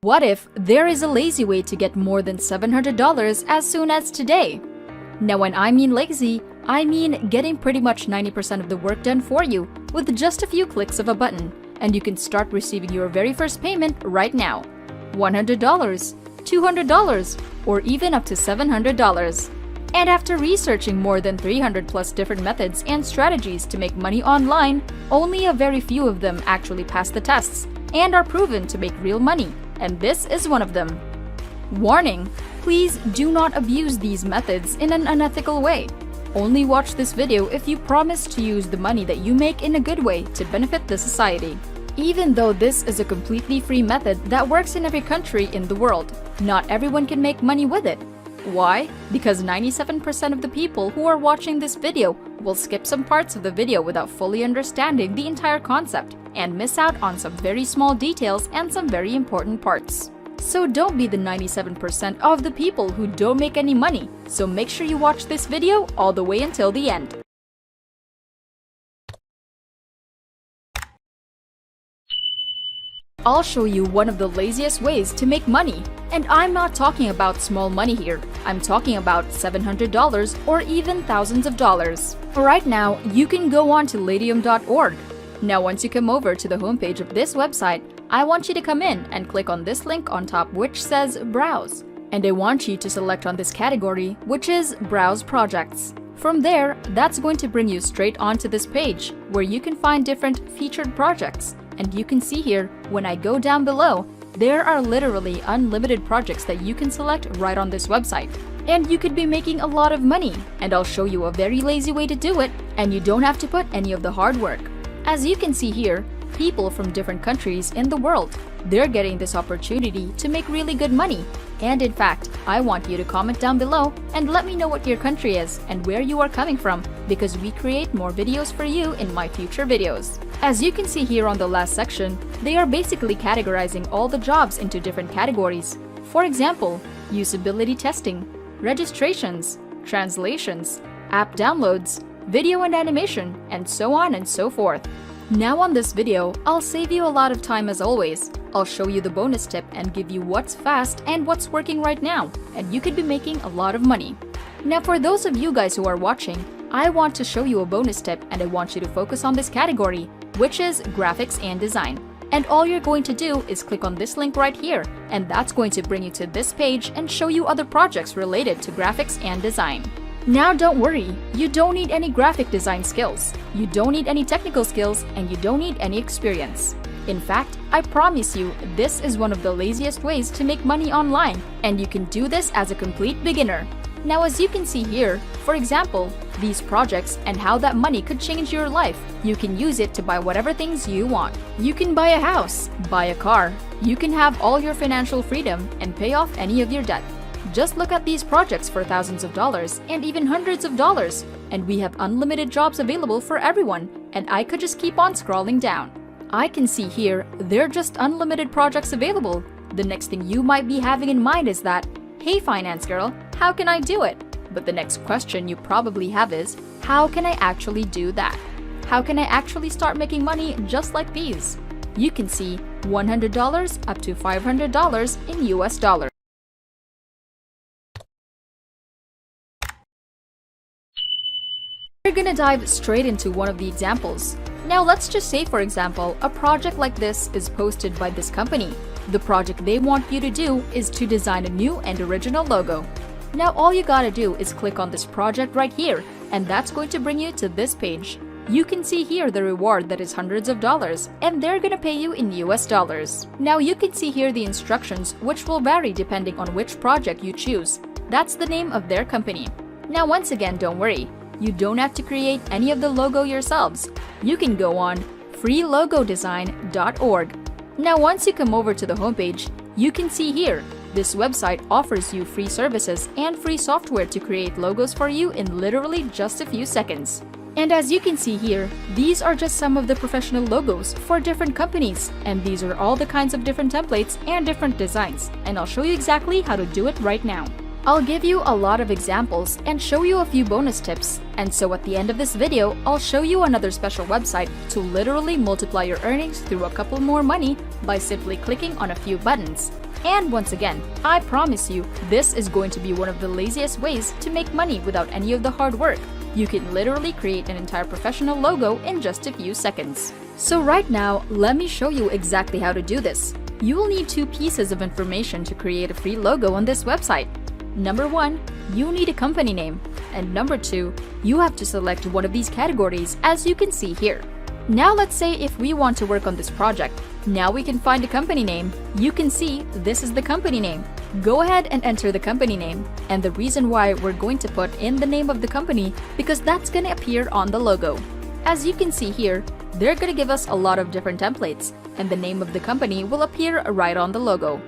What if there is a lazy way to get more than $700 as soon as today? Now when I mean lazy, I mean getting pretty much 90% of the work done for you with just a few clicks of a button, and you can start receiving your very first payment right now. $100, $200, or even up to $700. And after researching more than 300 plus different methods and strategies to make money online, only a very few of them actually pass the tests and are proven to make real money, and this is one of them. Warning: please do not abuse these methods in an unethical way. Only watch this video if you promise to use the money that you make in a good way to benefit the society. Even though this is a completely free method that works in every country in the world, not everyone can make money with it. Why? Because 97% of the people who are watching this video will skip some parts of the video without fully understanding the entire concept and miss out on some very small details and some very important parts. So don't be the 97% of the people who don't make any money, so make sure you watch this video all the way until the end. I'll show you one of the laziest ways to make money. And I'm not talking about small money here. I'm talking about $700 or even thousands of dollars. Right now, you can go on to ladium.org. Now once you come over to the homepage of this website, I want you to come in and click on this link on top which says Browse. And I want you to select on this category, which is Browse Projects. From there, that's going to bring you straight onto this page where you can find different featured projects. And you can see here, when I go down below, there are literally unlimited projects that you can select right on this website. And you could be making a lot of money, and I'll show you a very lazy way to do it, and you don't have to put any of the hard work. As you can see here, people from different countries in the world, they're getting this opportunity to make really good money. And in fact, I want you to comment down below and let me know what your country is and where you are coming from, because we create more videos for you in my future videos. As you can see here on the last section, they are basically categorizing all the jobs into different categories. For example, usability testing, registrations, translations, app downloads, video and animation, and so on and so forth. Now on this video, I'll save you a lot of time as always. I'll show you the bonus tip and give you what's fast and what's working right now, and you could be making a lot of money. Now for those of you guys who are watching, I want to show you a bonus tip, and I want you to focus on this category, which is graphics and design. And all you're going to do is click on this link right here, and that's going to bring you to this page and show you other projects related to graphics and design. Now don't worry, you don't need any graphic design skills, you don't need any technical skills, and you don't need any experience. In fact, I promise you, this is one of the laziest ways to make money online, and you can do this as a complete beginner. Now as you can see here, for example, these projects and how that money could change your life, you can use it to buy whatever things you want. You can buy a house, buy a car, you can have all your financial freedom and pay off any of your debt. Just look at these projects for thousands of dollars and even hundreds of dollars, and we have unlimited jobs available for everyone, and I could just keep on scrolling down. I can see here, they're just unlimited projects available. The next thing you might be having in mind is that, hey finance girl, how can I do it? But the next question you probably have is, how can I actually do that? How can I actually start making money just like these? You can see $100 up to $500 in US dollars. We're gonna dive straight into one of the examples. Now let's just say, for example, a project like this is posted by this company. The project they want you to do is to design a new and original logo. Now all you gotta do is click on this project right here, and that's going to bring you to this page. You can see here the reward that is hundreds of dollars, and they're gonna pay you in US dollars. Now you can see here the instructions, which will vary depending on which project you choose. That's the name of their company. Now once again, don't worry. You don't have to create any of the logo yourselves. You can go on freelogodesign.org. Now once you come over to the homepage, you can see here, this website offers you free services and free software to create logos for you in literally just a few seconds. And as you can see here, these are just some of the professional logos for different companies, and these are all the kinds of different templates and different designs, and I'll show you exactly how to do it right now. I'll give you a lot of examples and show you a few bonus tips, and so at the end of this video, I'll show you another special website to literally multiply your earnings through a couple more money by simply clicking on a few buttons. And once again, I promise you, this is going to be one of the laziest ways to make money without any of the hard work. You can literally create an entire professional logo in just a few seconds. So right now, let me show you exactly how to do this. You will need two pieces of information to create a free logo on this website. Number one, you need a company name. And number two, you have to select one of these categories as you can see here. Now let's say if we want to work on this project. Now we can find a company name. You can see this is the company name. Go ahead and enter the company name. And the reason why we're going to put in the name of the company because that's going to appear on the logo. As you can see here, they're going to give us a lot of different templates and the name of the company will appear right on the logo.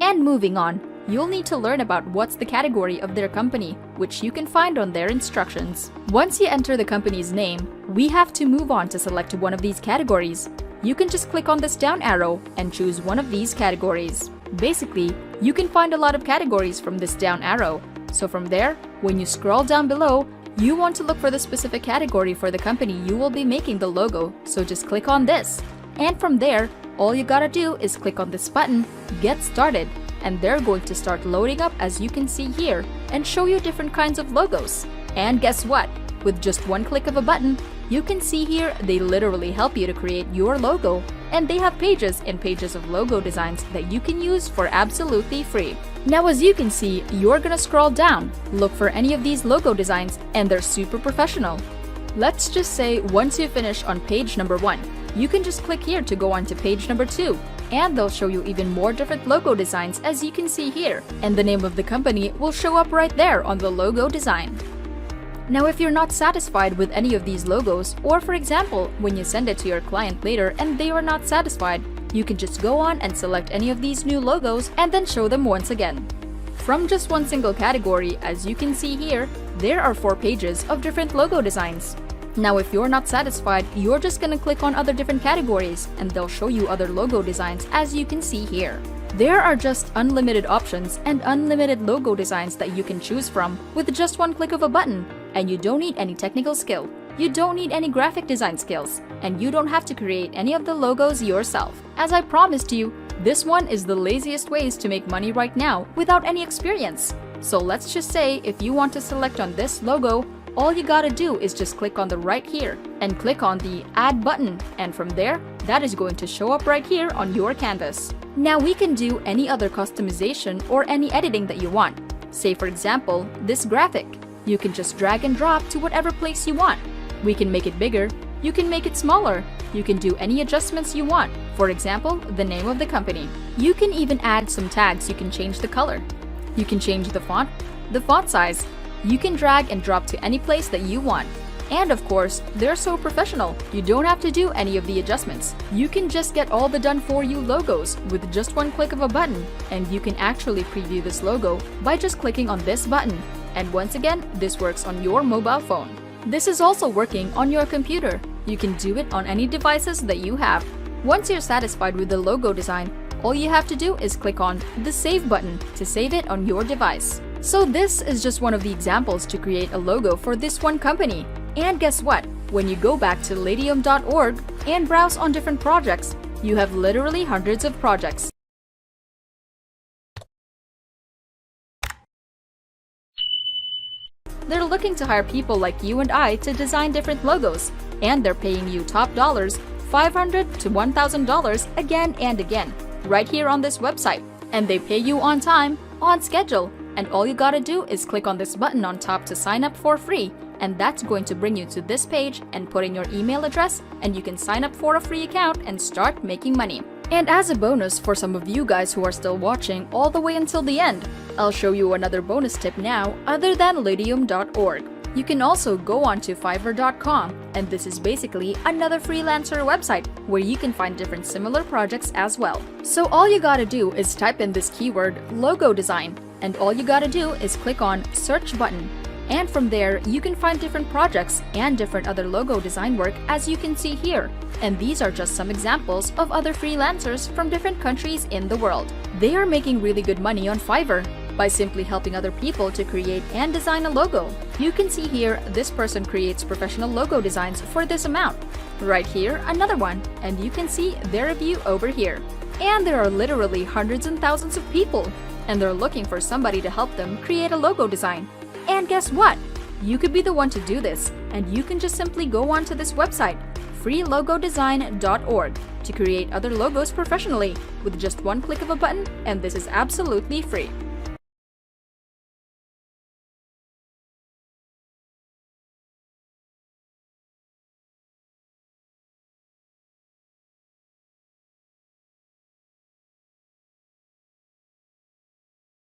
And moving on, you'll need to learn about what's the category of their company, which you can find on their instructions. Once you enter the company's name, we have to move on to select one of these categories. You can just click on this down arrow and choose one of these categories. Basically, you can find a lot of categories from this down arrow. So from there, when you scroll down below, you want to look for the specific category for the company you will be making the logo, so just click on this. And from there, all you gotta do is click on this button, Get Started, and they're going to start loading up as you can see here and show you different kinds of logos. And guess what? With just one click of a button, you can see here they literally help you to create your logo, and they have pages and pages of logo designs that you can use for absolutely free. Now as you can see, you're gonna scroll down, look for any of these logo designs, and they're super professional. Let's just say once you finish on page number 1, you can just click here to go on to page number 2, and they'll show you even more different logo designs as you can see here, and the name of the company will show up right there on the logo design. Now if you're not satisfied with any of these logos, or for example, when you send it to your client later and they are not satisfied, you can just go on and select any of these new logos and then show them once again. From just one single category, as you can see here, there are 4 pages of different logo designs. Now if you're not satisfied, you're just gonna click on other different categories and they'll show you other logo designs as you can see here. There are just unlimited options and unlimited logo designs that you can choose from with just one click of a button, and you don't need any technical skill. You don't need any graphic design skills, and you don't have to create any of the logos yourself. As I promised you, this one is the laziest ways to make money right now without any experience. So let's just say if you want to select on this logo, all you gotta do is just click on the right here and click on the Add button, and from there, that is going to show up right here on your canvas. Now we can do any other customization or any editing that you want. Say for example, this graphic. You can just drag and drop to whatever place you want. We can make it bigger, you can make it smaller, you can do any adjustments you want. For example, the name of the company. You can even add some tags, you can change the color. You can change the font size. You can drag and drop to any place that you want. And of course, they're so professional, you don't have to do any of the adjustments. You can just get all the done for you logos with just one click of a button, and you can actually preview this logo by just clicking on this button. And once again, this works on your mobile phone. This is also working on your computer. You can do it on any devices that you have. Once you're satisfied with the logo design, all you have to do is click on the Save button to save it on your device. So this is just one of the examples to create a logo for this one company. And guess what? When you go back to Ladium.org and browse on different projects, you have literally hundreds of projects. They're looking to hire people like you and I to design different logos, and they're paying you top dollars, $500 to $1,000 again and again, right here on this website. And they pay you on time, on schedule, and all you gotta do is click on this button on top to sign up for free, and that's going to bring you to this page and put in your email address, and you can sign up for a free account and start making money. And as a bonus for some of you guys who are still watching all the way until the end, I'll show you another bonus tip now other than Ladium.org. You can also go on to Fiverr.com, and this is basically another freelancer website where you can find different similar projects as well. So all you gotta do is type in this keyword logo design, and all you gotta do is click on search button. And from there, you can find different projects and different other logo design work as you can see here. And these are just some examples of other freelancers from different countries in the world. They are making really good money on Fiverr by simply helping other people to create and design a logo. You can see here, this person creates professional logo designs for this amount. Right here, another one, and you can see their review over here. And there are literally hundreds and thousands of people, and they're looking for somebody to help them create a logo design. And guess what? You could be the one to do this, and you can just simply go onto this website, freelogodesign.org, to create other logos professionally with just one click of a button, and this is absolutely free.